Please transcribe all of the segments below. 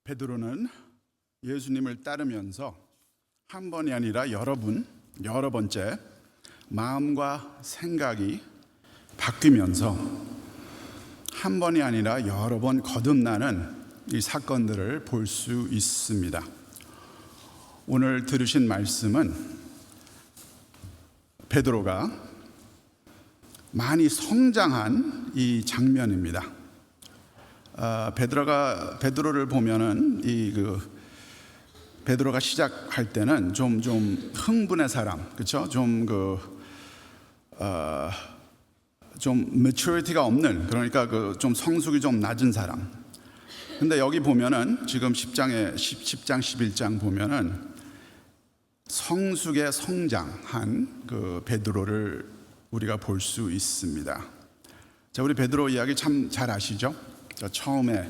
베드로는 예수님을 따르면서 한 번이 아니라 여러 번째 마음과 생각이 바뀌면서 한 번이 아니라 여러 번 거듭나는 이 사건들을 볼 수 있습니다. 오늘 들으신 말씀은 베드로가 많이 성장한 이 장면입니다. 베드로를 보면은 베드로가 시작할 때는 좀 흥분의 사람, 그렇죠? 좀 매추리티가 없는, 그러니까 좀 성숙이 좀 낮은 사람. 근데 여기 보면은 지금 10장 11장 보면은 성숙의 성장한 베드로를 우리가 볼 수 있습니다. 자, 우리 베드로 이야기 참 잘 아시죠? 처음에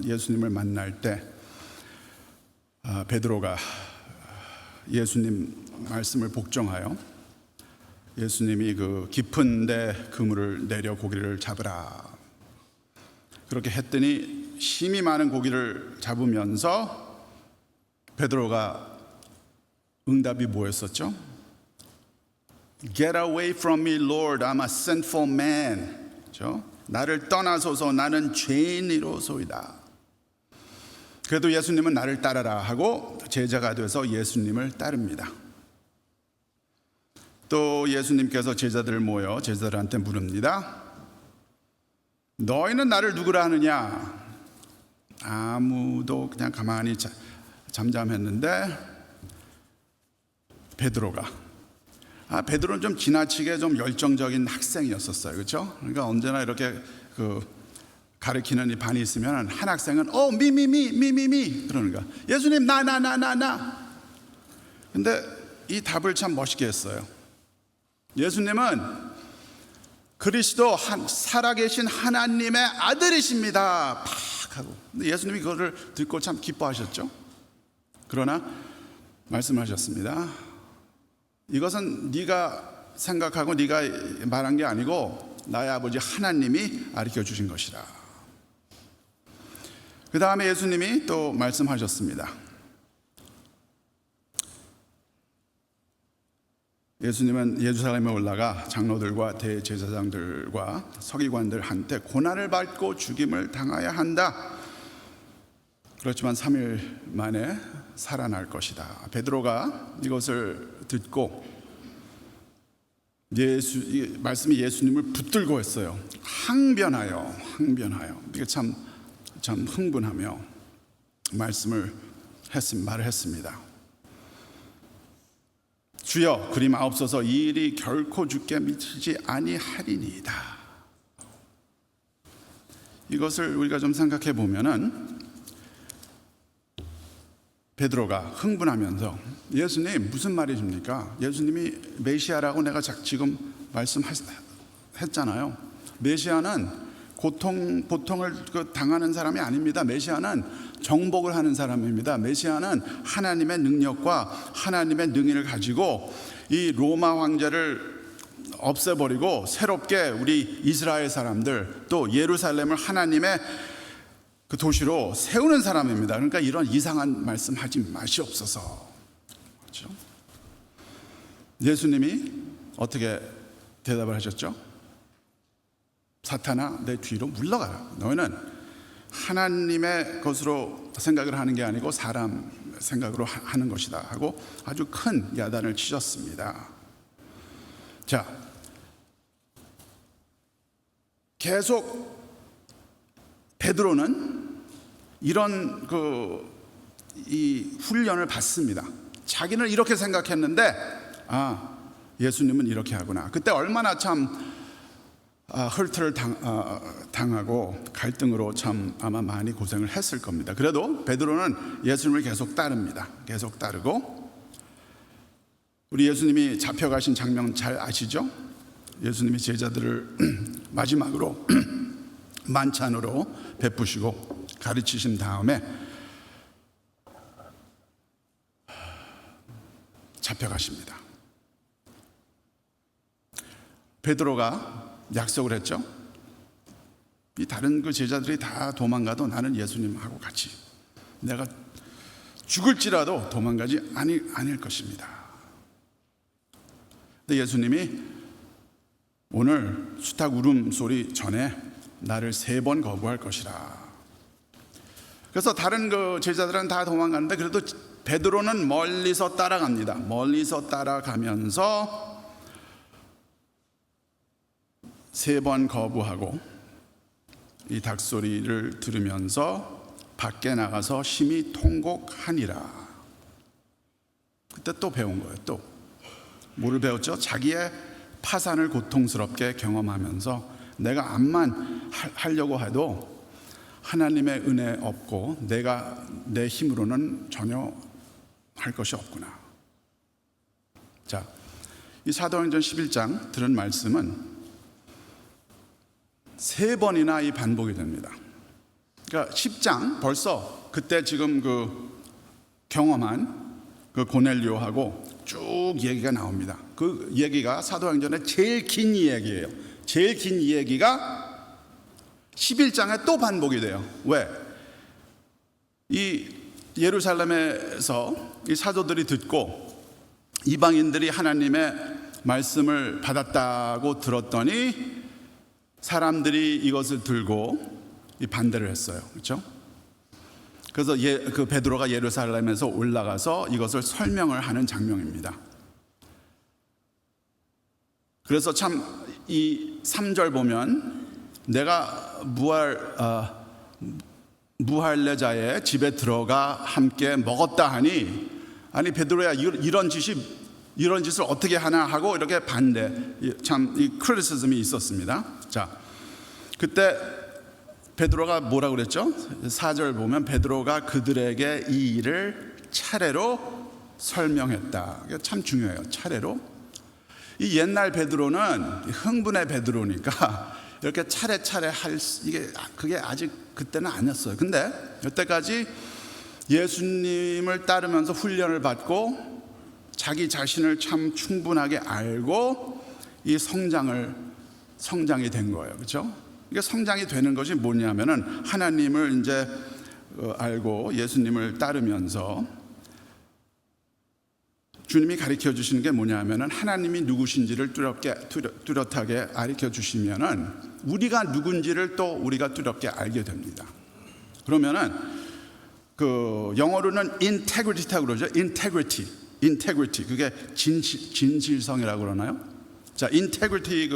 예수님을 만날 때 베드로가 예수님 말씀을 복종하여 예수님이 깊은 데 그물을 내려 고기를 잡으라 그렇게 했더니 힘이 많은 고기를 잡으면서 베드로가 응답이 뭐였었죠? Get away from me, Lord. I'm a sinful man. 그렇죠? 나를 떠나소서, 나는 죄인이로소이다. 그래도 예수님은 나를 따르라 하고 제자가 돼서 예수님을 따릅니다. 또 예수님께서 제자들을 모여 제자들한테 물읍니다. 너희는 나를 누구라 하느냐? 아무도 그냥 가만히 잠잠했는데 베드로는 좀 지나치게 좀 열정적인 학생이었었어요. 그렇죠? 그러니까 언제나 이렇게 가르치는 이 반이 있으면 한 학생은 미 그러는 거야. 예수님 나. 근데 이 답을 참 멋있게 했어요. 예수님은 그리스도 살아계신 하나님의 아들이십니다. 팍 하고. 근데 예수님이 그거를 듣고 참 기뻐하셨죠. 그러나 말씀하셨습니다. 이것은 네가 생각하고 네가 말한 게 아니고 나의 아버지 하나님이 가르쳐 주신 것이라. 그 다음에 예수님이 또 말씀하셨습니다. 예수님은 예루살렘에 올라가 장로들과 대제사장들과 서기관들한테 고난을 받고 죽임을 당해야 한다. 그렇지만 3일 만에 살아날 것이다. 베드로가 이것을 듣고 말씀이 예수님을 붙들고 했어요. 항변하여. 이게 참 흥분하며 말을 했습니다. 주여 그리 마옵소서, 이 일이 결코 주께 미치지 아니하리니이다. 이것을 우리가 좀 생각해 보면은 베드로가 흥분하면서 예수님 무슨 말이십니까? 예수님이 메시아라고 내가 지금 말씀했잖아요. 메시아는 보통을 당하는 사람이 아닙니다. 메시아는 정복을 하는 사람입니다. 메시아는 하나님의 능력과 하나님의 능의를 가지고 이 로마 황제를 없애버리고 새롭게 우리 이스라엘 사람들 또 예루살렘을 하나님의 그 도시로 세우는 사람입니다. 그러니까 이런 이상한 말씀하지 마시옵소서. 그렇죠? 예수님이 어떻게 대답을 하셨죠? 사탄아, 내 뒤로 물러가라. 너희는 하나님의 것으로 생각을 하는 게 아니고 사람 생각으로 하는 것이다 하고 아주 큰 야단을 치셨습니다. 자, 계속 베드로는 이런 이 훈련을 받습니다. 자기는 이렇게 생각했는데 예수님은 이렇게 하구나. 그때 얼마나 참 헐트를 당하고 갈등으로 참 아마 많이 고생을 했을 겁니다. 그래도 베드로는 예수님을 계속 따릅니다. 계속 따르고 우리 예수님이 잡혀가신 장면 잘 아시죠? 예수님이 제자들을 마지막으로 만찬으로 베푸시고 가르치신 다음에 잡혀가십니다. 베드로가 약속을 했죠. 이 다른 제자들이 다 도망가도 나는 예수님하고 같이 내가 죽을지라도 도망가지 아닐 것입니다. 근데 예수님이 오늘 수탉 울음소리 전에 나를 3번 거부할 것이라. 그래서 다른 그 제자들은 다 도망갔는데 그래도 베드로는 멀리서 따라갑니다. 멀리서 따라가면서 3번 거부하고 이 닭소리를 들으면서 밖에 나가서 심히 통곡하니라. 그때 또 배운 거예요. 또 뭐를 배웠죠? 자기의 파산을 고통스럽게 경험하면서 내가 암만 하려고 해도 하나님의 은혜 없고 내가 내 힘으로는 전혀 할 것이 없구나. 자, 이 사도행전 11장 들은 말씀은 3번이나 이 반복이 됩니다. 그러니까 10장 벌써 그때 지금 그 경험한 그 고넬료하고 쭉 얘기가 나옵니다. 그 얘기가 사도행전의 제일 긴 이야기예요. 제일 긴 이야기가 11장에 또 반복이 돼요. 왜? 이 예루살렘에서 이 사도들이 듣고 이방인들이 하나님의 말씀을 받았다고 들었더니 사람들이 이것을 들고 반대를 했어요. 그렇죠? 그래서 그 베드로가 예루살렘에서 올라가서 이것을 설명을 하는 장면입니다. 그래서 참 이 3절 보면 내가 무할례자의 집에 들어가 함께 먹었다 하니, 아니 베드로야 이런 짓을 어떻게 하나 하고 이렇게 반대, 참 이 크리티시즘이 있었습니다. 자, 그때 베드로가 뭐라고 그랬죠? 4절 보면 베드로가 그들에게 이 일을 차례로 설명했다. 이게 참 중요해요. 차례로. 이 옛날 베드로는 흥분의 베드로니까 이렇게 차례차례 그게 아직 그때는 아니었어요. 근데 여태까지 예수님을 따르면서 훈련을 받고 자기 자신을 참 충분하게 알고 이 성장이 된 거예요. 그렇죠? 이게 성장이 되는 것이 뭐냐면은 하나님을 이제 알고 예수님을 따르면서 주님이 가르쳐 주시는 게 뭐냐면은 하나님이 누구신지를 뚜렷하게 가르쳐 주시면은 우리가 누군지를 또 우리가 뚜렷게 알게 됩니다. 그러면은 그 영어로는 integrity라고 그러죠. integrity 그게 진실성이라고 그러나요? 자, integrity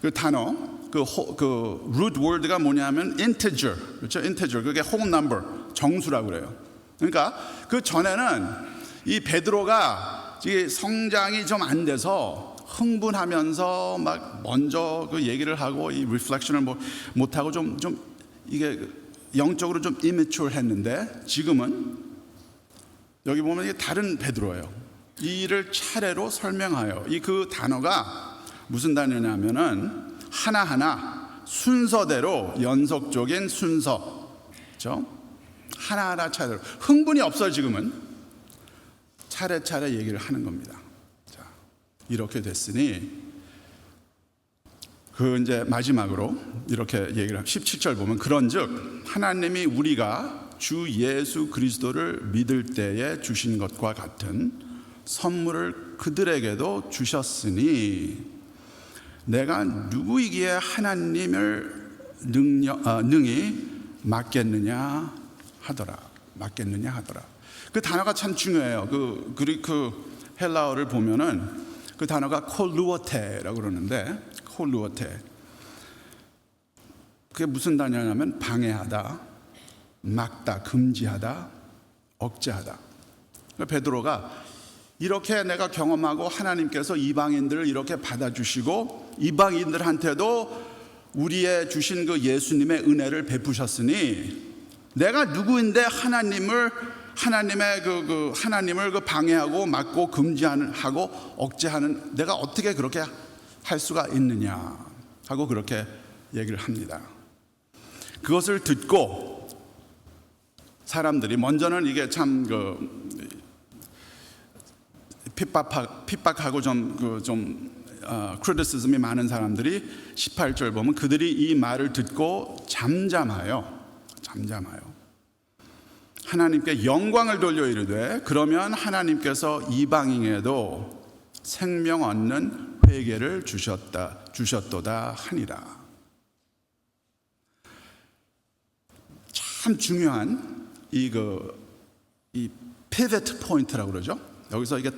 그 단어 그 root word가 뭐냐면 integer, 그렇죠? integer 그게 whole number 정수라고 그래요. 그러니까 그 전에는 이 베드로가 이게 성장이 좀 안 돼서 흥분하면서 막 먼저 그 얘기를 하고 이 리플렉션을 못 하고 좀 이게 영적으로 좀 immature-했는데 지금은 여기 보면 이게 다른 베드로예요. 이 일을 차례로 설명하여 이 그 단어가 무슨 단어냐면은 하나하나 순서대로 연속적인 순서, 그렇죠? 하나하나 차례로 흥분이 없어요. 지금은 차례차례 얘기를 하는 겁니다. 자, 이렇게 됐으니 그 이제 마지막으로 이렇게 얘기를 17절 보면 그런즉 하나님이 우리가 주 예수 그리스도를 믿을 때에 주신 것과 같은 선물을 그들에게도 주셨으니 내가 누구이기에 하나님을 능히 맡겠느냐 하더라. 그 단어가 참 중요해요. 그 그리크 헬라어를 보면은 그 단어가 콜루어테라고 그러는데 콜루어테 그게 무슨 단어냐면 방해하다, 막다, 금지하다, 억제하다. 베드로가 이렇게 내가 경험하고 하나님께서 이방인들을 이렇게 받아주시고 이방인들한테도 우리의 주신 그 예수님의 은혜를 베푸셨으니 내가 누구인데 하나님을 방해하고 막고 금지하는 하고 억제하는 내가 어떻게 그렇게 할 수가 있느냐 하고 그렇게 얘기를 합니다. 그것을 듣고 사람들이 먼저는 이게 참 핍박하고 크리티시즘이 많은 사람들이 18절 보면 그들이 이 말을 듣고 잠잠하여 하나님께 영광을 돌려 이르되 그러면 하나님께서 이방인에도 생명 얻는 회개를 주셨도다 하니라. 참 중요한 이 피벗 포인트라고 그러죠. 여기서 이게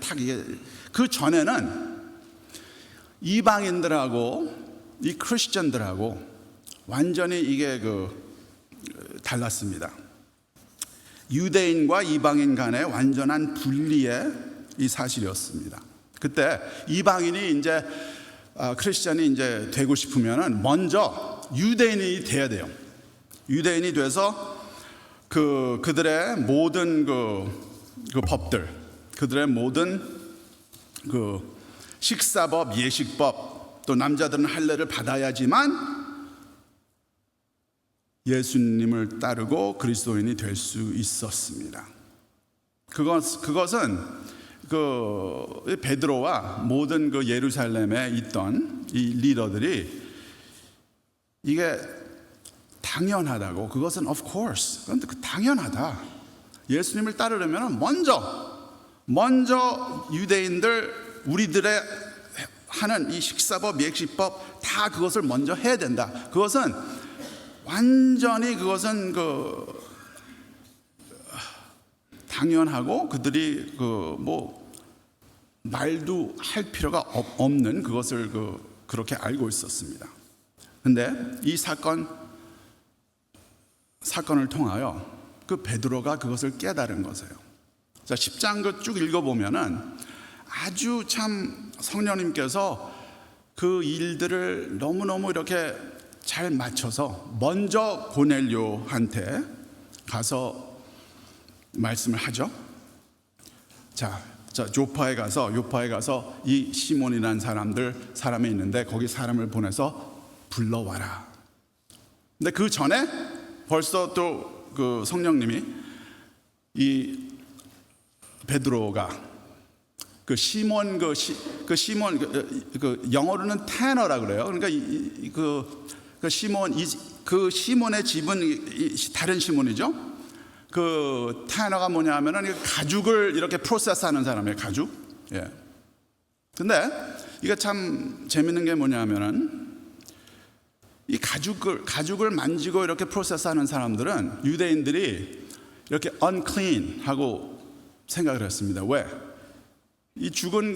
그 전에는 이방인들하고 이 크리스천들하고 완전히 이게 달랐습니다. 유대인과 이방인 간의 완전한 분리의 이 사실이었습니다. 그때 이방인이 이제 크리스천이 이제 되고 싶으면은 먼저 유대인이 돼야 돼요. 유대인이 돼서 그들의 모든 그 법들, 그들의 모든 그 식사법, 예식법, 또 남자들은 할례를 받아야지만 예수님을 따르고 그리스도인이 될 수 있었습니다. 그것은 베드로와 모든 예루살렘에 있던 이 리더들이 이게 당연하다고, 그것은 of course, 그런데 당연하다. 예수님을 따르려면 먼저 유대인들 우리들의 하는 이 식사법, 예식법 다 그것을 먼저 해야 된다. 그것은 완전히 당연하고 그들이 말도 할 필요가 없는 그것을 그렇게 알고 있었습니다. 근데 이 사건을 통하여 베드로가 그것을 깨달은 것이에요. 자, 10장 쭉 읽어보면은 아주 참 성령님께서 그 일들을 너무너무 이렇게 잘 맞춰서 먼저 고넬료한테 가서 말씀을 하죠. 자, 요파에 가서 이 시몬이라는 사람이 있는데 거기 사람을 보내서 불러와라. 근데 그 전에 벌써 또 성령님이 이 베드로가 시몬 영어로는 테너라 그래요. 그러니까 시몬의 집은 다른 시몬이죠. 테너가 뭐냐면은 가죽을 이렇게 프로세스하는 사람이에요. 가죽. 예. 근데 이게 참 재밌는 게 뭐냐면은 이 가죽을 만지고 이렇게 프로세스하는 사람들은 유대인들이 이렇게 unclean 하고 생각을 했습니다. 왜? 이 죽은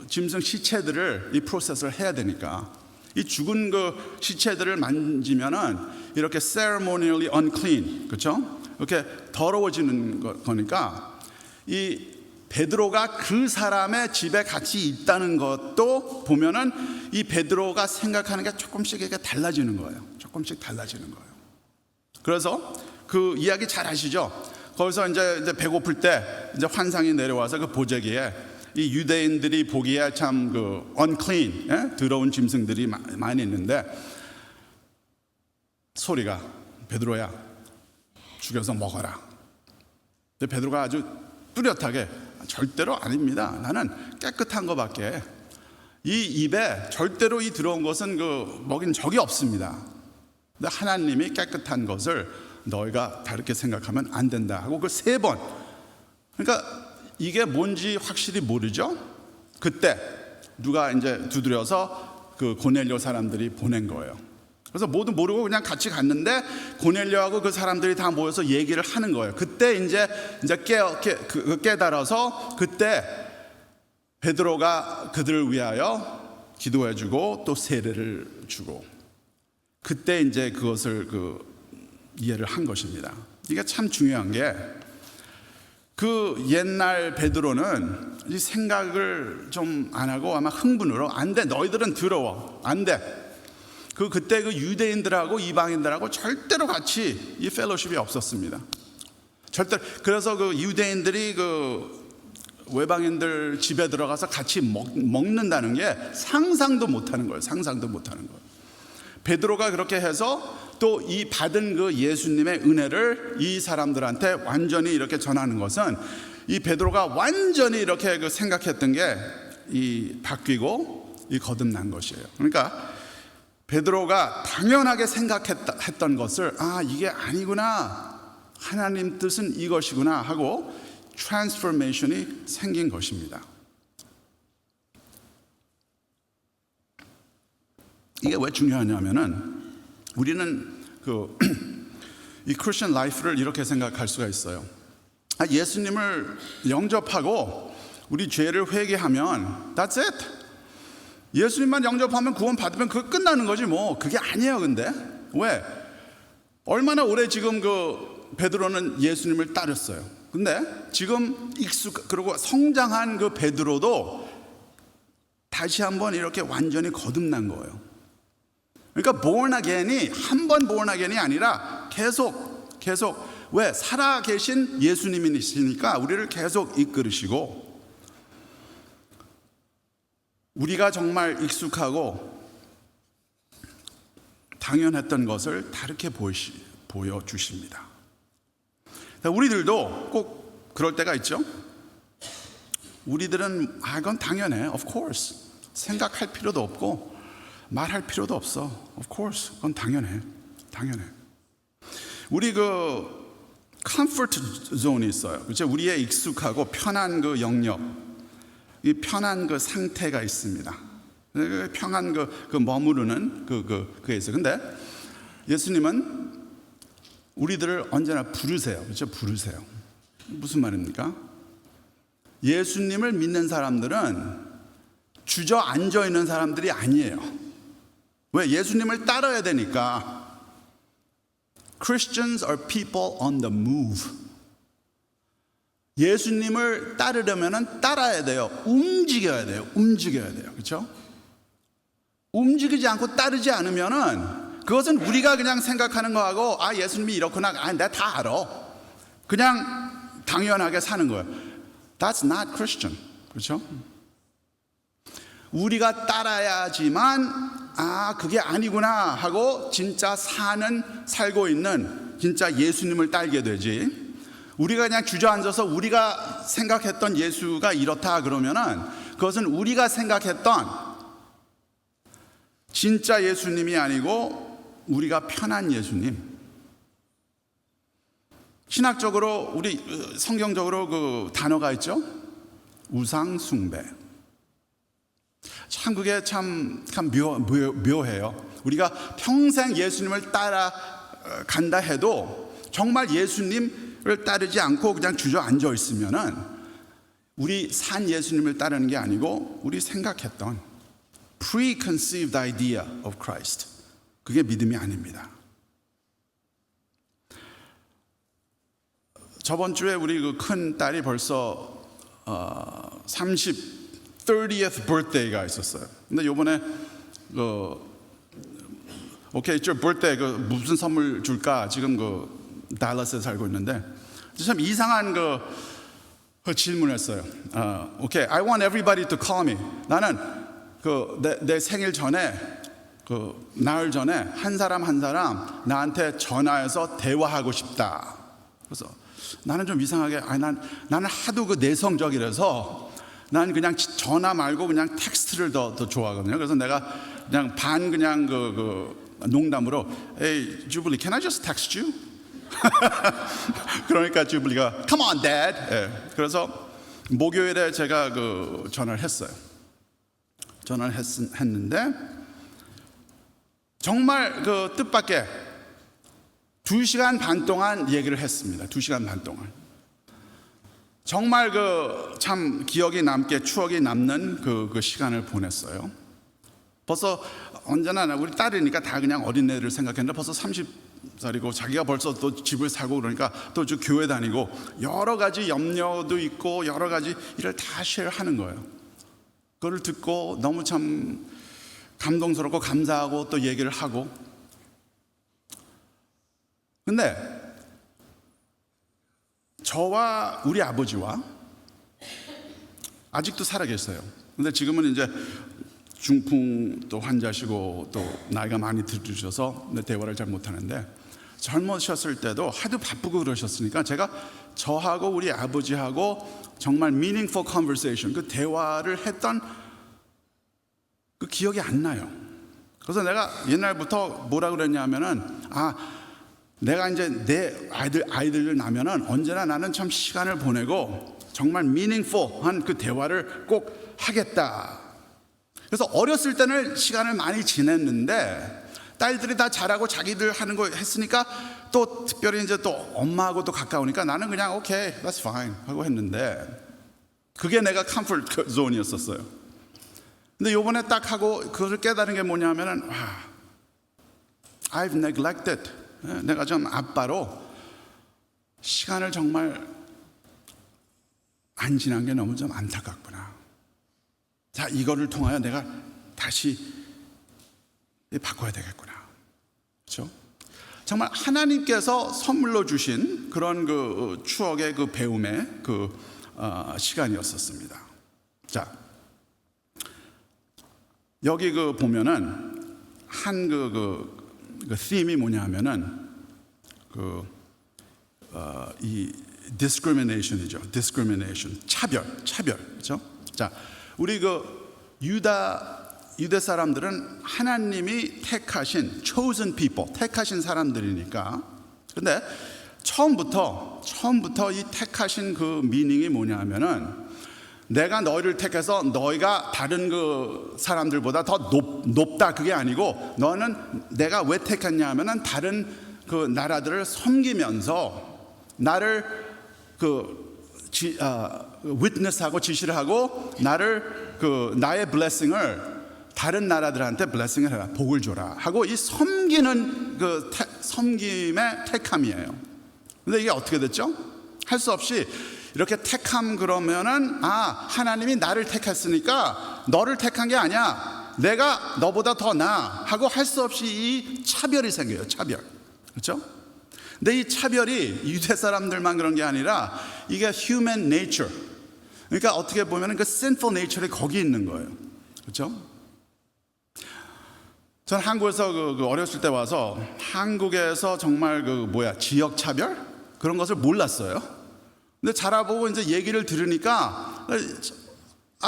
짐승 시체들을 이 프로세스를 해야 되니까. 이 죽은 시체들을 만지면은 이렇게 ceremonially unclean, 그렇죠? 이렇게 더러워지는 거니까 이 베드로가 그 사람의 집에 같이 있다는 것도 보면은 이 베드로가 생각하는 게 조금씩 이렇게 달라지는 거예요. 조금씩 달라지는 거예요. 그래서 그 이야기 잘 아시죠? 거기서 이제 배고플 때 이제 환상이 내려와서 그 보재기에 이 유대인들이 보기에 참 unclean, 예? 더러운 짐승들이 많이 있는데 소리가 베드로야 죽여서 먹어라. 근데 베드로가 아주 뚜렷하게 절대로 아닙니다. 나는 깨끗한 것밖에 이 입에 절대로 이 들어온 것은 먹인 적이 없습니다. 근데 하나님이 깨끗한 것을 너희가 다르게 생각하면 안 된다 하고 3번. 그러니까 이게 뭔지 확실히 모르죠. 그때 누가 이제 두드려서 고넬료 사람들이 보낸 거예요. 그래서 모두 모르고 그냥 같이 갔는데 고넬료하고 그 사람들이 다 모여서 얘기를 하는 거예요. 그때 이제 깨달아서 그때 베드로가 그들을 위하여 기도해주고 또 세례를 주고 그때 이제 그것을 이해를 한 것입니다. 이게 참 중요한 게 옛날 베드로는 이 생각을 좀 안 하고 아마 흥분으로 안 돼, 너희들은 더러워, 안 돼. 그때 유대인들하고 이방인들하고 절대로 같이 이 펠로십이 없었습니다. 절대. 그래서 유대인들이 외방인들 집에 들어가서 같이 먹는다는 게 상상도 못하는 거예요. 상상도 못하는 거예요. 베드로가 그렇게 해서 또 이 받은 예수님의 은혜를 이 사람들한테 완전히 이렇게 전하는 것은 이 베드로가 완전히 이렇게 생각했던 게 바뀌고 거듭난 것이에요. 그러니까 베드로가 당연하게 생각했던 것을 이게 아니구나. 하나님 뜻은 이것이구나 하고 트랜스포메이션이 생긴 것입니다. 이게 왜 중요하냐면은 우리는 이 크리스천 라이프를 이렇게 생각할 수가 있어요. 예수님을 영접하고 우리 죄를 회개하면 that's it. 예수님만 영접하면 구원 받으면 그거 끝나는 거지 뭐. 그게 아니에요. 근데 왜? 얼마나 오래 지금 베드로는 예수님을 따랐어요. 근데 지금 그리고 성장한 베드로도 다시 한번 이렇게 완전히 거듭난 거예요. 그러니까 born again이 한 번 born again이 아니라 계속 왜? 살아계신 예수님이시니까 우리를 계속 이끌으시고 우리가 정말 익숙하고 당연했던 것을 다르게 보여주십니다. 우리들도 꼭 그럴 때가 있죠. 우리들은 그건 당연해. Of course. 생각할 필요도 없고 말할 필요도 없어. Of course. 그건 당연해. 우리 comfort zone이 있어요. 그렇죠? 우리의 익숙하고 편한 영역, 이 편한 상태가 있습니다. 평안 머무르는 그게 있어요. 근데 예수님은 우리들을 언제나 부르세요. 그렇죠? 부르세요. 무슨 말입니까? 예수님을 믿는 사람들은 주저앉아 있는 사람들이 아니에요. 왜? 예수님을 따라야 되니까. Christians are people on the move. 예수님을 따르려면 따라야 돼요. 움직여야 돼요. 그렇죠? 움직이지 않고 따르지 않으면은 그것은 우리가 그냥 생각하는 거하고 예수님이 이렇구나. 내가 다 알아. 그냥 당연하게 사는 거예요. That's not Christian. 그렇죠? 우리가 따라야지만 그게 아니구나 하고 진짜 살고 있는 진짜 예수님을 따르게 되지. 우리가 그냥 주저앉아서 우리가 생각했던 예수가 이렇다 그러면은 그것은 우리가 생각했던 진짜 예수님이 아니고 우리가 편한 예수님. 신학적으로 우리 성경적으로 단어가 있죠. 우상 숭배. 참 그게 참 묘해요. 우리가 평생 예수님을 따라간다 해도 정말 예수님을 따르지 않고 그냥 주저앉아 있으면은 우리 산 예수님을 따르는 게 아니고 우리 생각했던 preconceived idea of Christ. 그게 믿음이 아닙니다. 저번 주에 우리 큰 딸이 벌써 30th birthday가 있었어요. 근데 요번에 오케이, 저 birthday 무슨 선물 줄까? 지금 달라스에 살고 있는데 참 이상한 질문했어요. 오케이, I want everybody to call me. 나는 내 생일 전에 나흘 전에 한 사람 나한테 전화해서 대화하고 싶다. 그래서 나는 좀 이상하게 나는 하도 내성적이라서 난 그냥 전화 말고 그냥 텍스트를 더 좋아하거든요. 그래서 내가 그냥 농담으로 Hey, Jubilee, can I just text you? 그러니까 주블리가 Come on, Dad. 그래서 목요일에 제가 전화를 했어요. 전화를 했는데 정말 뜻밖의 2시간 반 동안 얘기를 했습니다. 2시간 반 동안. 정말 참 기억이 남게 추억이 남는 그 시간을 보냈어요. 벌써 언제나 우리 딸이니까 다 그냥 어린애를 생각했는데 벌써 30살이고 자기가 벌써 또 집을 사고 그러니까 또 교회 다니고 여러 가지 염려도 있고 여러 가지 일을 다 쉐어하는 거예요. 그걸 듣고 너무 참 감동스럽고 감사하고 또 얘기를 하고. 근데 저와 우리 아버지와 아직도 살아계세요. 근데 지금은 이제 중풍 또 환자시고 또 나이가 많이 들으셔서 대화를 잘 못하는데 젊으셨을 때도 하도 바쁘고 그러셨으니까 제가 저하고 우리 아버지하고 정말 meaningful conversation, 그 대화를 했던 그 기억이 안 나요. 그래서 내가 옛날부터 뭐라 그랬냐면은 내가 이제 내 아이들 나면은 언제나 나는 참 시간을 보내고 정말 meaningful한 그 대화를 꼭 하겠다. 그래서 어렸을 때는 시간을 많이 지냈는데 딸들이 다 잘하고 자기들 하는 거 했으니까 또 특별히 이제 또 엄마하고도 가까우니까 나는 그냥 오케이, that's fine 하고 했는데 그게 내가 컴포트 존이었었어요. 근데 요번에 딱 하고 그것을 깨달은 게 뭐냐면은 I've neglected. 내가 좀 아빠로 시간을 정말 안 지난 게 너무 좀 안타깝구나. 자, 이거를 통하여 내가 다시 바꿔야 되겠구나. 그렇죠? 정말 하나님께서 선물로 주신 그런 그 추억의 그 배움의 그 시간이었었습니다. 자, 여기 그 보면은 한 그 them이 뭐냐면은 이 discrimination이죠. discrimination, 차별, 그렇죠? 자, 우리 그 유대 사람들은 하나님이 택하신 chosen people, 택하신 사람들이니까. 근데 처음부터 이 택하신 그 미닝이 뭐냐면은 내가 너희를 택해서 너희가 다른 그 사람들보다 더 높다 그게 아니고 너는 내가 왜 택했냐 하면은 다른 그 나라들을 섬기면서 나를 witness하고 지시를 하고 나의 blessing을 다른 나라들한테 blessing을 해라, 복을 줘라 하고 이 섬기는 그 섬김의 택함이에요. 근데 이게 어떻게 됐죠? 할 수 없이 이렇게 택함 그러면은 하나님이 나를 택했으니까 너를 택한 게 아니야, 내가 너보다 더 나아 하고 할 수 없이 이 차별이 생겨요. 차별. 그렇죠? 근데 이 차별이 유대 사람들만 그런 게 아니라 이게 human nature, 그러니까 어떻게 보면은 그 sinful nature이 거기 있는 거예요. 그렇죠? 전 한국에서 그 어렸을 때 와서 한국에서 정말 지역 차별 그런 것을 몰랐어요. 근데 자라보고 이제 얘기를 들으니까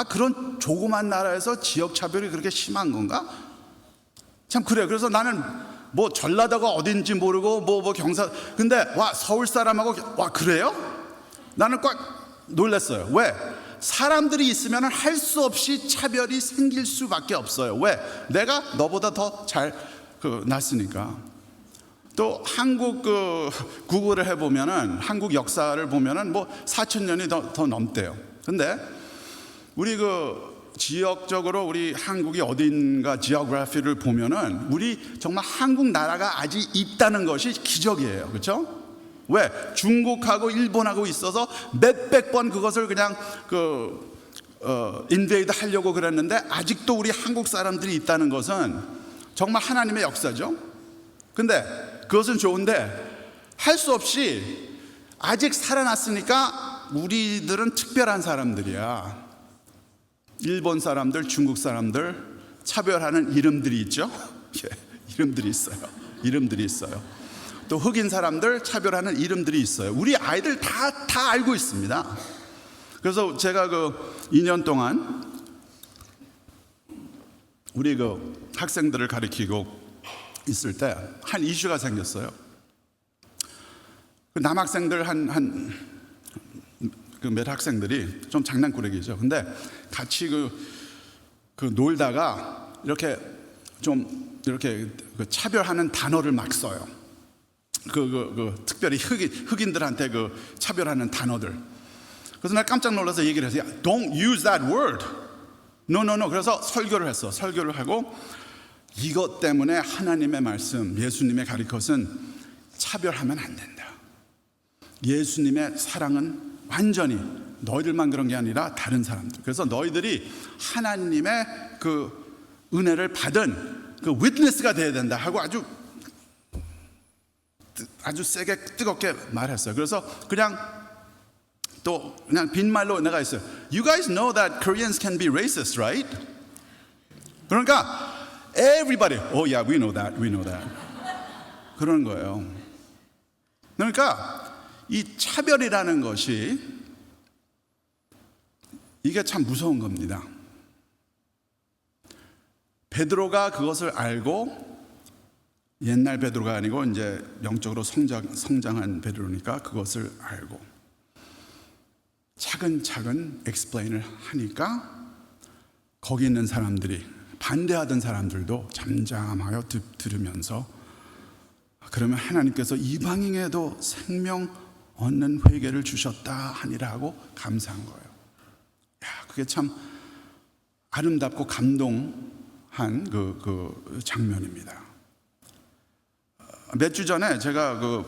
그런 조그만 나라에서 지역 차별이 그렇게 심한 건가? 참 그래요. 그래서 나는 뭐 전라도가 어딘지 모르고 뭐 경상, 근데 서울 사람하고 그래요? 나는 꽉 놀랐어요. 왜? 사람들이 있으면 할 수 없이 차별이 생길 수밖에 없어요. 왜? 내가 너보다 더 잘 낫으니까. 또 한국 구글을 해보면은 한국 역사를 보면은 뭐 4,000년이 더 넘대요. 근데 우리 지역적으로 우리 한국이 어딘가 지오그래피를 보면은 우리 정말 한국 나라가 아직 있다는 것이 기적이에요. 그렇죠? 왜? 중국하고 일본하고 있어서 몇백 번 그것을 그냥 인베이드 하려고 그랬는데 아직도 우리 한국 사람들이 있다는 것은 정말 하나님의 역사죠. 근데 그것은 좋은데 할 수 없이 아직 살아났으니까 우리들은 특별한 사람들이야. 일본 사람들, 중국 사람들 차별하는 이름들이 있죠. 이름들이 있어요. 또 흑인 사람들 차별하는 이름들이 있어요. 우리 아이들 다 알고 있습니다. 그래서 제가 2년 동안 우리 학생들을 가르치고 있을 때 한 이슈가 생겼어요. 남학생들 몇 학생들이 좀 장난꾸러기죠. 근데 같이 놀다가 이렇게 차별하는 단어를 막 써요. 특별히 흑인들한테 차별하는 단어들. 그래서 나 깜짝 놀라서 얘기를 해서 Don't use that word. No. 그래서 설교를 하고 이것 때문에 하나님의 말씀, 예수님의 가르침은 차별하면 안 된다. 예수님의 사랑은 완전히 너희들만 그런 게 아니라 다른 사람들. 그래서 너희들이 하나님의 은혜를 받은 위트니스가 돼야 된다 하고 아주 세게 뜨겁게 말했어요. 그래서 그냥 빈말로 내가 했어요. You guys know that Koreans can be racist, right? 그러니까 everybody, oh yeah, we know that. 그런 거예요. 그러니까 이 차별이라는 것이 이게 참 무서운 겁니다. 베드로가 그것을 알고 옛날 베드로가 아니고 이제 영적으로 성장한 베드로니까 그것을 알고 차근차근 explain을 하니까 거기 있는 사람들이, 반대하던 사람들도 잠잠하여 들으면서 그러면 하나님께서 이방인에도 생명 얻는 회개를 주셨다 하니라고 감사한 거예요. 야, 그게 참 아름답고 감동한 그 장면입니다. 몇 주 전에 제가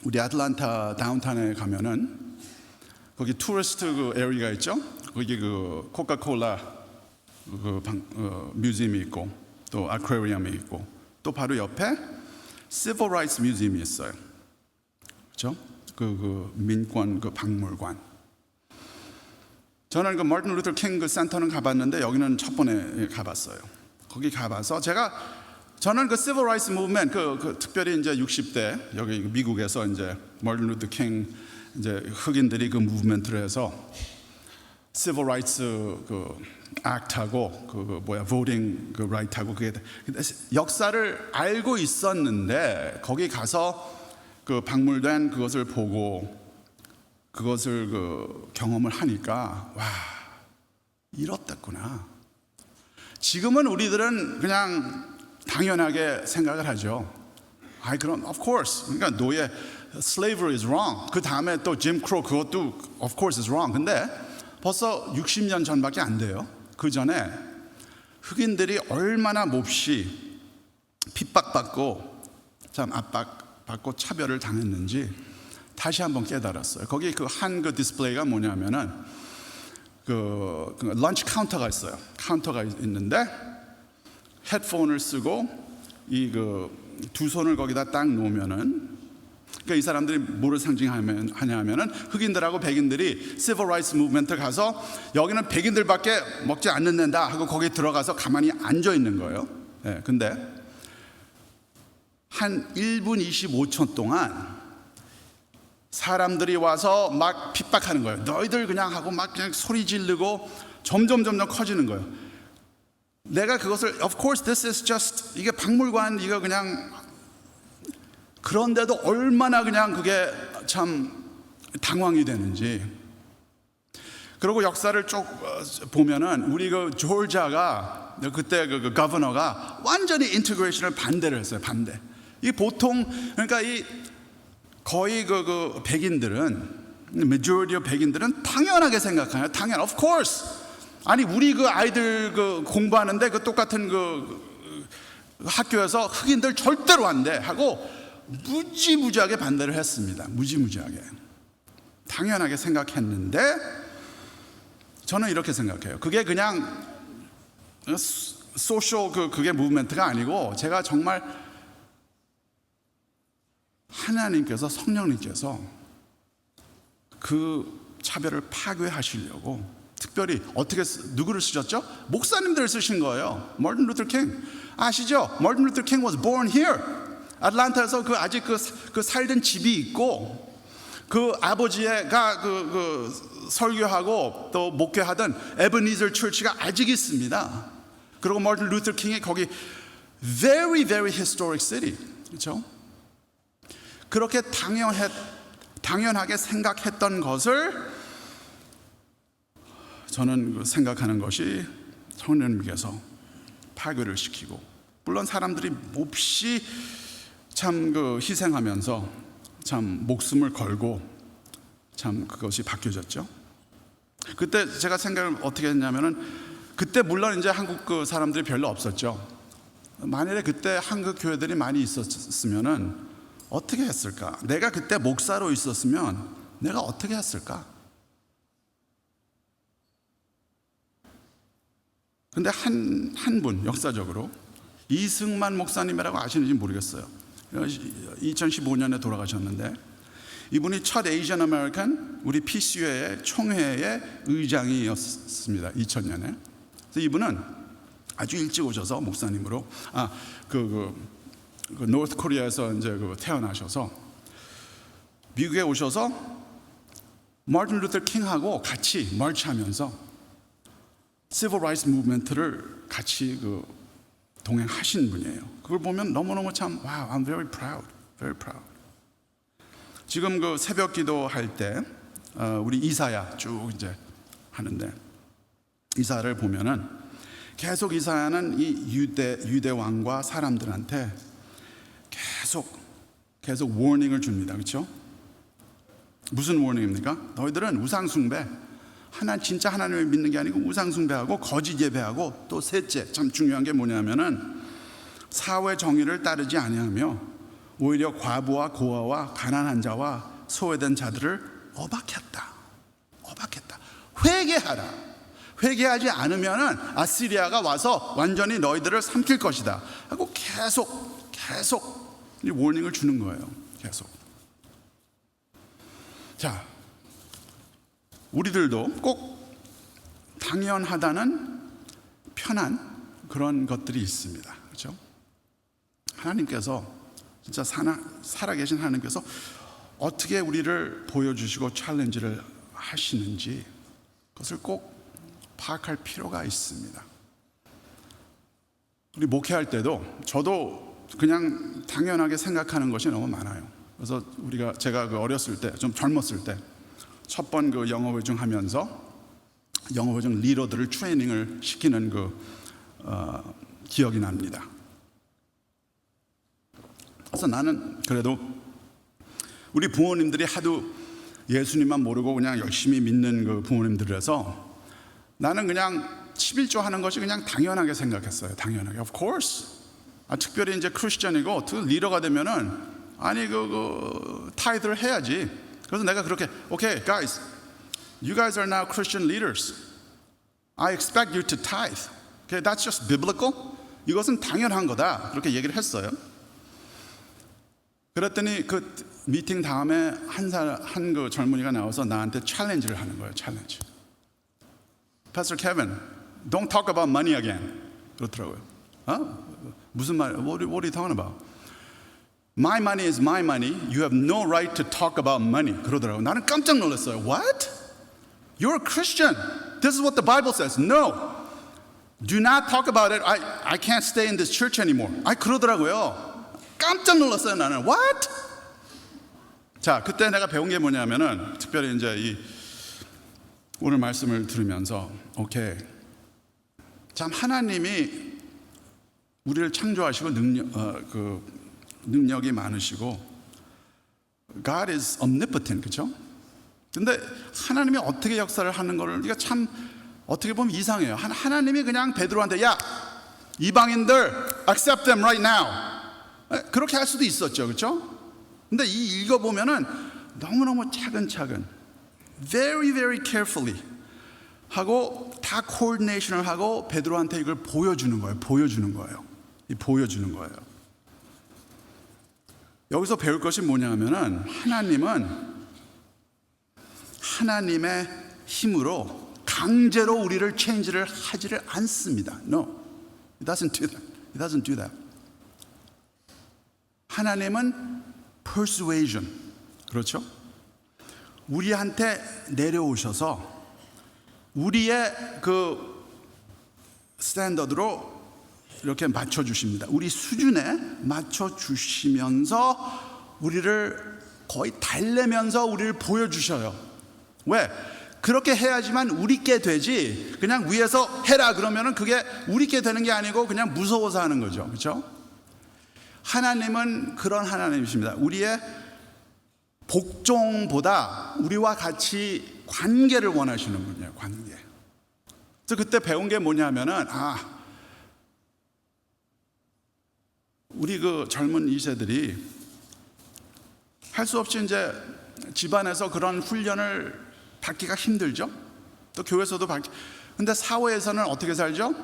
우리 애틀랜타 다운타운에 가면은 거기 투리스트 에리어가 있죠. 거기 코카콜라 뮤지엄이 있고 또 아쿠아리움이 있고 또 바로 옆에 시빌 라이츠 뮤지엄이 있어요. 그렇죠? 민권 박물관. 저는 마틴 루터 킹 센터는 가봤는데 여기는 첫 번에 가봤어요. 거기 가봐서 저는 시빌 라이츠 무브먼트 특별히 이제 60대 여기 미국에서 이제 마틴 루터 킹 이제 흑인들이 그 무브먼트를 해서 시빌 라이츠 액트하고 voting right하고 그게 역사를 알고 있었는데 거기 가서 박물관 그것을 보고 그것을 경험을 하니까 와, 이렇다구나. 지금은 우리들은 그냥 당연하게 생각을 하죠. 그럼 of course. 그러니까 노예 slavery is wrong. 그 다음에 또 Jim Crow 그것도 of course is wrong. 근데 벌써 60년 전밖에 안 돼요. 그 전에 흑인들이 얼마나 몹시 핍박받고 참 압박받고 차별을 당했는지 다시 한번 깨달았어요. 거기 한 디스플레이가 뭐냐면은 런치 카운터가 있어요. 카운터가 있는데 헤드폰을 쓰고 이 두 손을 거기다 딱 놓으면은 그러니까 이 사람들이 뭐를 상징하냐면은 흑인들하고 백인들이 시빌 라이츠 무브먼트 가서 여기는 백인들밖에 먹지 않는다 하고 거기 들어가서 가만히 앉아 있는 거예요. 네, 근데 한 1분 25초 동안 사람들이 와서 막 핍박하는 거예요. 너희들 그냥 하고 막 그냥 소리 지르고 점점 커지는 거예요. 내가 그것을 of course this is just 이게 박물관 이거 그냥 그런데도 얼마나 그냥 그게 참 당황이 되는지. 그리고 역사를 쭉 보면은 우리 조지아가 그때 거버너가 완전히 인티그레이션을 반대를 했어요. 반대. 이 보통 그러니까 이 거의 백인들은 majority 백인들은 당연하게 생각해요. 당연 of course. 아니 우리 아이들 공부하는데 똑같은 학교에서 흑인들 절대로 안 돼 하고 무지무지하게 반대를 했습니다. 무지무지하게. 당연하게 생각했는데 저는 이렇게 생각해요. 그게 그냥 소셜 그게 무브먼트가 아니고 제가 정말 하나님께서 성령님께서 그 차별을 파괴하시려고 특별히 어떻게 누구를 쓰셨죠? 목사님들을 쓰신 거예요. 마틴 루터 킹 아시죠? 마틴 루터 킹 was born here. 애틀랜타에서 아직 살던 집이 있고 아버지가 설교하고 또 목회하던 에베니저 처치가 아직 있습니다. 그리고 마틴 루터 킹이 거기 very very historic city. 그렇죠? 그렇게 당연하게 생각했던 것을 저는 생각하는 것이 성령님께서 파괴를 시키고 물론 사람들이 몹시 참 희생하면서 참 목숨을 걸고 참 그것이 바뀌어졌죠. 그때 제가 생각을 어떻게 했냐면은 그때 물론 이제 한국 사람들이 별로 없었죠. 만일에 그때 한국 교회들이 많이 있었으면은 어떻게 했을까? 내가 그때 목사로 있었으면 내가 어떻게 했을까? 근데 한 분 역사적으로 이승만 목사님이라고 아시는지 모르겠어요. 2015년에 돌아가셨는데 이분이 첫 에이전 아메리칸 우리 PCU의 총회의 의장이었습니다. 2000년에. 그래서 이분은 아주 일찍 오셔서 목사님으로 노스 코리아에서 이제 태어나셔서 미국에 오셔서 마틴 루터 킹하고 같이 멀치하면서 시빌 라이츠 무브먼트를 같이 동행하신 분이에요. 그걸 보면 너무너무 참 wow, I'm very proud, very proud. 지금 그 새벽 기도할 때 우리 이사야 쭉 이제 하는데 이사를 보면은 계속 이사야는 이 유대 왕과 사람들한테 계속 워닝을 줍니다. 그렇죠? 무슨 워닝입니까? 너희들은 우상 숭배, 진짜 하나님을 믿는 게 아니고 우상 숭배하고 거짓 예배하고 또 셋째 참 중요한 게 뭐냐면은 사회 정의를 따르지 아니하며 오히려 과부와 고아와 가난한 자와 소외된 자들을 억압했다. 회개하라. 회개하지 않으면은 아시리아가 와서 완전히 너희들을 삼킬 것이다 하고 계속 이 워닝을 주는 거예요. 계속. 자, 우리들도 꼭 당연하다는 편한 그런 것들이 있습니다. 그렇죠? 하나님께서 진짜 살아계신 하나님께서 어떻게 우리를 보여주시고 챌린지를 하시는지 그것을 꼭 파악할 필요가 있습니다. 우리 목회할 때도 저도 그냥 당연하게 생각하는 것이 너무 많아요. 그래서 제가 그 어렸을 때, 좀 젊었을 때 첫 번 그 영어회중 하면서 영어회중 리더들을 트레이닝을 시키는 기억이 납니다. 그래서 나는 그래도 우리 부모님들이 하도 예수님만 모르고 그냥 열심히 믿는 그 부모님들이라서 나는 그냥 11조 하는 것이 그냥 당연하게 생각했어요. 당연하게. Of course. 특별히 이제 크리스천이고 리더가 되면은 타이드를 해야지. 그래서 내가 그렇게 Okay, guys, you guys are now Christian leaders. I expect you to tithe. Okay, that's just biblical. 이것은 당연한 거다. 그렇게 얘기를 했어요. 그랬더니 그 미팅 다음에 한 그 젊은이가 나와서 나한테 챌린지를 하는 거예요. 챌린지. Pastor Kevin, don't talk about money again. 그렇더라고요. 무슨 말? What are you talking about? My money is my money. You have no right to talk about money. 그러더라고요. 나는 깜짝 놀랐어요. What? You're a Christian. This is what the Bible says. No. Do not talk about it. I can't stay in this church anymore. 그러더라고요. 깜짝 놀랐어요. 나는. What? 자, 그때 내가 배운 게 뭐냐면은 특별히 이제 오늘 말씀을 들으면서 오케이. 참 하나님이 우리를 창조하시고 능력이 많으시고 God is omnipotent. 그렇죠? 근데 하나님이 어떻게 역사를 하는 거를 우리가 참 어떻게 보면 이상해요. 하나님이 그냥 베드로한테 야, 이방인들 accept them right now. 그렇게 할 수도 있었죠. 그렇죠? 근데 읽어보면은 너무너무 차근차근 very very carefully 하고 다 코디네이션을 하고 베드로한테 이걸 보여주는 거예요. 여기서 배울 것이 뭐냐 하면은 하나님의 힘으로 강제로 우리를 체인지를 하지를 않습니다. No, He doesn't do that. 하나님은 persuasion, 그렇죠? 우리한테 내려오셔서 우리의 그 스탠더드로 이렇게 맞춰주십니다. 우리 수준에 맞춰주시면서 우리를 거의 달래면서 우리를 보여주셔요. 왜? 그렇게 해야지만 우리께 되지 그냥 위에서 해라 그러면은 그게 우리께 되는 게 아니고 그냥 무서워서 하는 거죠. 그렇죠? 하나님은 그런 하나님이십니다. 우리의 복종보다 우리와 같이 관계를 원하시는 분이에요. 관계. 그래서 그때 배운 게 뭐냐면은 우리 그 젊은 2세들이 할 수 없이 이제 집안에서 그런 훈련을 받기가 힘들죠. 또 교회에서도 근데 사회에서는 어떻게 살죠?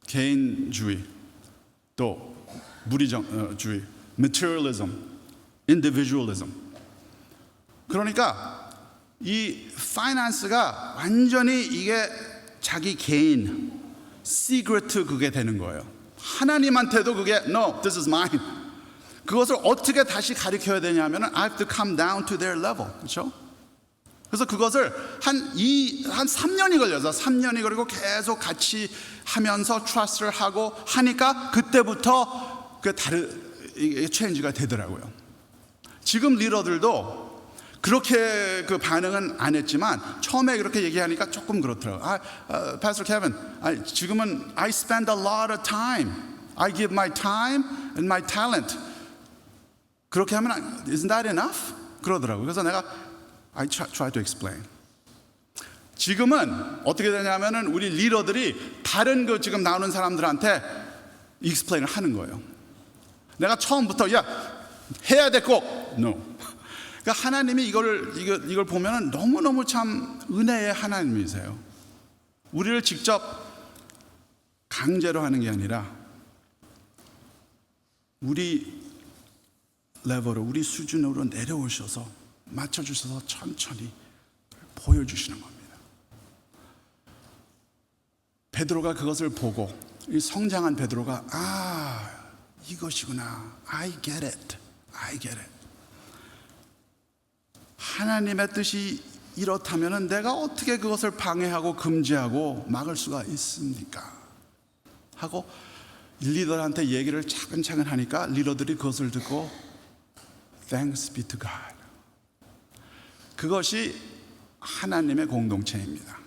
개인주의, 또 무리주의, materialism, individualism. 그러니까 이 파이낸스가 완전히 이게 자기 개인 시크릿 그게 되는 거예요. 하나님한테도 그게 no, this is mine. 그것을 어떻게 다시 가르쳐야 되냐면은 I have to come down to their level. 그렇죠? 그래서 그것을 한 3년이 걸려서 3년이 걸리고 계속 같이 하면서 트러스트를 하고 하니까 그때부터 그 체인지가 되더라고요. 지금 리더들도 그렇게 그 반응은 안 했지만 처음에 그렇게 얘기하니까 조금 그렇더라고요. Pastor Kevin, 지금은 I spend a lot of time. I give my time and my talent. 그렇게 하면 isn't that enough? 그러더라고요. 그래서 내가 I try to explain. 지금은 어떻게 되냐면은 우리 리더들이 다른 그 지금 나오는 사람들한테 explain을 하는 거예요. 내가 처음부터 야 해야 돼 꼭 no. 그러니까 하나님이 이걸 보면은 너무너무 참 은혜의 하나님이세요. 우리를 직접 강제로 하는 게 아니라 우리 레벨로 우리 수준으로 내려오셔서 맞춰주셔서 천천히 보여주시는 겁니다. 베드로가 그것을 보고 이 성장한 베드로가 이것이구나. I get it. 하나님의 뜻이 이렇다면 내가 어떻게 그것을 방해하고 금지하고 막을 수가 있습니까? 하고 리더한테 얘기를 차근차근 하니까 리더들이 그것을 듣고 Thanks be to God. 그것이 하나님의 공동체입니다.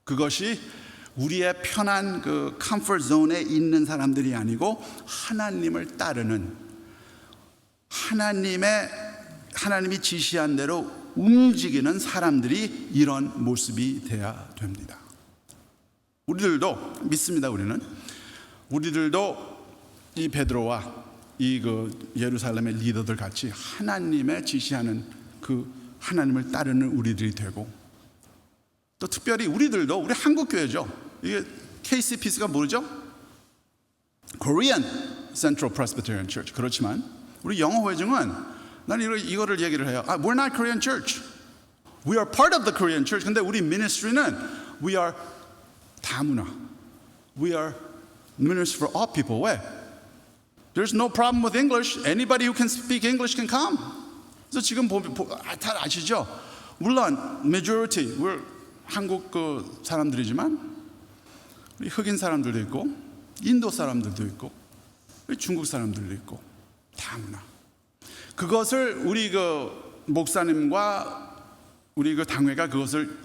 그것이 우리의 편한 그 컴포트 존에 있는 사람들이 아니고 하나님을 따르는 하나님이 지시한 대로 움직이는 사람들이 이런 모습이 돼야 됩니다. 우리들도 믿습니다. 우리들도 이 베드로와 이 그 예루살렘의 리더들 같이 하나님의 지시하는 그 하나님을 따르는 우리들이 되고 또 특별히 우리 한국 교회죠. 이게 KCPC가 뭐죠? Korean Central Presbyterian Church. 그렇지만 우리 영어 회중은 난 이거를 얘기를 해요. We're not Korean church. We are part of the Korean church. 근데 우리 ministry는 we are 다문화. We are ministry for all people. 왜? There's no problem with English. Anybody who can speak English can come. 그래서 지금 다 아시죠? 물론 majority we're 한국 그 사람들이지만 우리 흑인 사람들도 있고 인도 사람들도 있고 중국 사람들도 있고 다문화. 그것을 우리 그 목사님과 우리 그 당회가 그것을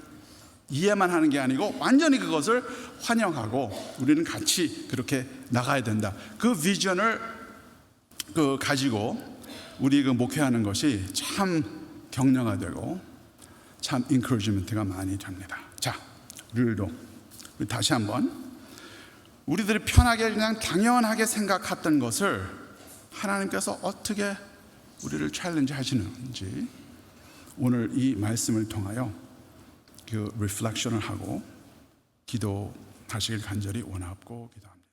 이해만 하는 게 아니고 완전히 그것을 환영하고 우리는 같이 그렇게 나가야 된다. 그 비전을 그 가지고 우리 그 목회하는 것이 참 격려가 되고 참 인커리지먼트가 많이 됩니다. 자, 우리 다시 한번 우리들이 편하게 그냥 당연하게 생각했던 것을 하나님께서 어떻게 우리를 챌린지 하시는지 오늘 이 말씀을 통하여 그 리플렉션을 하고 기도하시길 간절히 원하고 기도합니다.